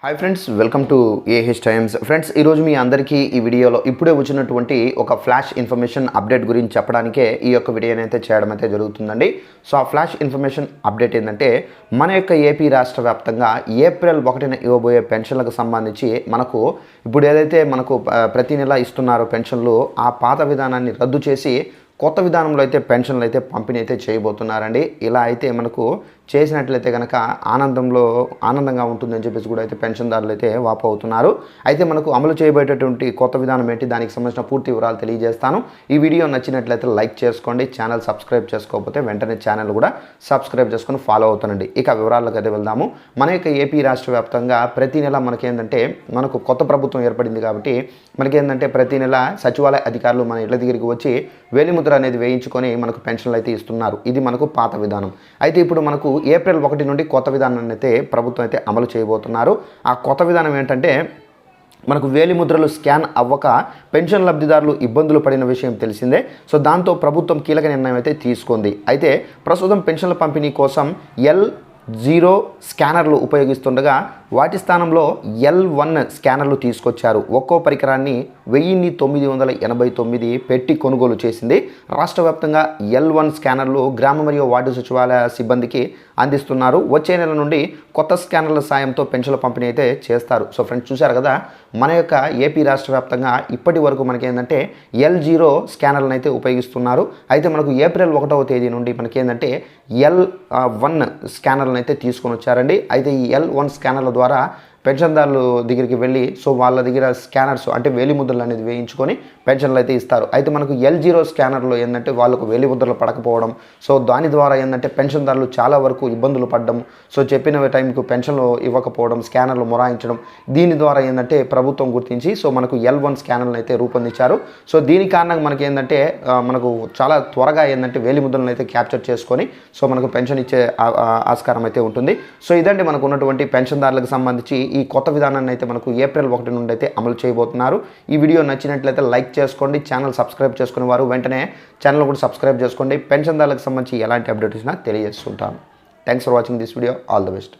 Hi friends, welcome to AH times. Friends, ఈరోజు మీ అందరికీ ఈ వీడియోలో ఇప్పుడే వచ్చినటువంటి ఒక ఫ్లాష్ ఇన్ఫర్మేషన్ అప్డేట్ గురించి చెప్పడానికే ఈ యొక్క వీడియోని అయితే చేయడం అయితే జరుగుతుందండి. సో ఆ ఫ్లాష్ ఇన్ఫర్మేషన్ అప్డేట్ ఏంటంటే, మన యొక్క ఏపీ రాష్ట్ర వ్యాప్తంగా ఏప్రిల్ 1న ఇవ్వబోయే పెన్షన్లకు సంబంధించి మనకు ఇప్పుడు ఏదైతే మనకు ప్రతి నెల ఇస్తున్నారో పెన్షన్లు, ఆ పాత విధానాన్ని రద్దు చేసి కొత్త విధానంలో అయితే పెన్షన్లు అయితే పంపిణీ అయితే చేయబోతున్నారండి. ఇలా అయితే మనకు చేసినట్లయితే కనుక ఆనందంగా ఉంటుందని చెప్పేసి కూడా అయితే పెన్షన్దారులు అయితే వాపోతున్నారు. అయితే మనకు అమలు చేయబోయేటటువంటి కొత్త విధానం ఏంటి, దానికి సంబంధించిన పూర్తి వివరాలు తెలియజేస్తాను. ఈ వీడియో నచ్చినట్లయితే లైక్ చేసుకోండి, ఛానల్ సబ్స్క్రైబ్ చేసుకోకపోతే వెంటనే ఛానల్ కూడా సబ్స్క్రైబ్ చేసుకొని ఫాలో అవుతానండి. ఇక వివరాలకు అయితే వెళ్దాము. మన యొక్క ఏపీ రాష్ట్ర వ్యాప్తంగా ప్రతి నెల మనకేంటంటే, మనకు కొత్త ప్రభుత్వం ఏర్పడింది కాబట్టి మనకేంటంటే ప్రతి నెల సచివాలయ అధికారులు మన ఇళ్ల దగ్గరికి వచ్చి వేలిముద్ర అనేది వేయించుకొని మనకు పెన్షన్లు అయితే ఇస్తున్నారు. ఇది మనకు పాత విధానం. అయితే ఇప్పుడు మనకు ఏప్రిల్ 1 నుండి కొత్త విధానాన్ని అయితే ప్రభుత్వం అయితే అమలు చేయబోతున్నారు. ఆ కొత్త విధానం ఏంటంటే, మనకు వేలిముద్రలు స్కాన్ అవ్వక పెన్షన్ లబ్ధిదారులు ఇబ్బందులు పడిన విషయం తెలిసిందే. సో దాంతో ప్రభుత్వం కీలక నిర్ణయం అయితే తీసుకుంది. అయితే ప్రస్తుతం పెన్షన్ల పంపిణీ కోసం L0 స్కానర్లు ఉపయోగిస్తుండగా వాటి స్థానంలో L1 స్కానర్లు తీసుకొచ్చారు. ఒక్కో పరికరాన్ని 1989 పెట్టి కొనుగోలు చేసింది. రాష్ట్ర వ్యాప్తంగా L1 స్కానర్లు గ్రామ మరియు వార్డు సచివాలయ సిబ్బందికి అందిస్తున్నారు. వచ్చే నెల నుండి కొత్త స్కానర్ల సాయంతో పెన్షన్ల పంపిణీ అయితే చేస్తారు. సో ఫ్రెండ్స్, చూశారు కదా, మన యొక్క ఏపీ రాష్ట్ర వ్యాప్తంగా ఇప్పటి వరకు మనకేంటంటే L0 స్కానర్లను అయితే ఉపయోగిస్తున్నారు. అయితే మనకు ఏప్రిల్ 1వ తేదీ నుండి మనకేంటంటే L1 స్కానర్లను అయితే తీసుకొని వచ్చారండి. అయితే ఈ L1 స్కానర్ల ద్వారా పెన్షన్దారుల దగ్గరికి వెళ్ళి సో వాళ్ళ దగ్గర స్కానర్స్ అంటే వేలిముద్రలు అనేది వేయించుకొని పెన్షన్లు అయితే ఇస్తారు. అయితే మనకు L0 స్కానర్లో ఏంటంటే వాళ్ళకు వేలిముద్రలు పడకపోవడం, సో దాని ద్వారా ఏంటంటే పెన్షన్దారులు చాలా వరకు ఇబ్బందులు పడడం, సో చెప్పిన టైంకు పెన్షన్లు ఇవ్వకపోవడం, స్కానర్లు మొరాయించడం, దీని ద్వారా ఏంటంటే ప్రభుత్వం గుర్తించి సో మనకు L1 స్కానర్లను అయితే రూపొందించారు. సో దీని కారణంగా మనకి ఏంటంటే మనకు చాలా త్వరగా ఏంటంటే వేలిముద్రలను అయితే క్యాప్చర్ చేసుకొని సో మనకు పెన్షన్ ఇచ్చే ఆస్కారం అయితే ఉంటుంది. సో ఇదండి మనకు ఉన్నటువంటి పెన్షన్దారులకు సంబంధించి ఈ కొత్త విధానాన్ని అయితే మనకు ఏప్రిల్ 1 నుండి అయితే అమలు చేయబోతున్నారు. ఈ వీడియో నచ్చినట్లయితే లైక్ చేసుకోండి, ఛానల్ సబ్స్క్రైబ్ చేసుకునే వారు వెంటనే ఛానల్ కూడా సబ్స్క్రైబ్ చేసుకోండి. పెన్షన్దారులకు సంబంధించి ఎలాంటి అప్డేట్స్ తెలియజేస్తుంటాను. Thanks for watching this video. All the best.